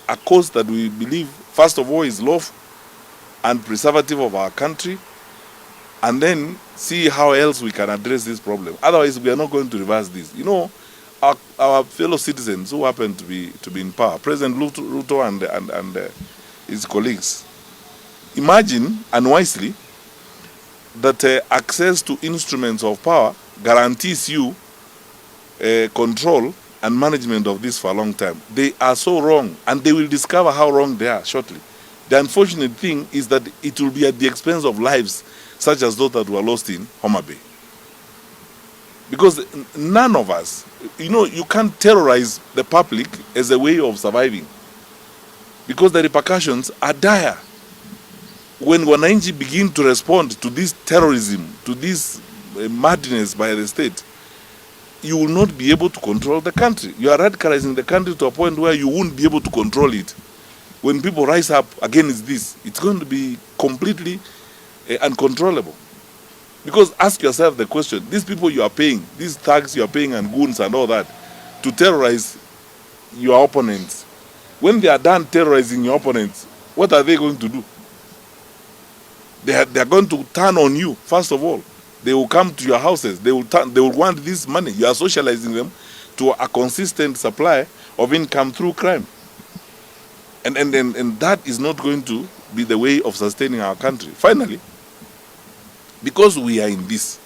a course that we believe, first of all, is lawful and preservative of our country, and then see how else we can address this problem. Otherwise, we are not going to reverse this. You know, our fellow citizens who happen to be in power, President Ruto and his colleagues, imagine unwisely that access to instruments of power guarantees you control and management of this for a long time. They are so wrong, and they will discover how wrong they are shortly. The unfortunate thing is that it will be at the expense of lives such as those that were lost in Homa Bay. Because none of us, you know, you can't terrorize the public as a way of surviving, because the repercussions are dire. When Wananchi begin to respond to this terrorism, to this madness by the state, you will not be able to control the country. You are radicalizing the country to a point where you won't be able to control it. When people rise up against this, it's going to be completely uncontrollable. Because ask yourself the question, these people you are paying, these thugs you are paying and goons and all that, to terrorize your opponents, when they are done terrorizing your opponents, what are they going to do? They are going to turn on you, first of all. They will come to your houses. They will want this money. You are socializing them to a consistent supply of income through crime. And that is not going to be the way of sustaining our country. Finally, because we are in this,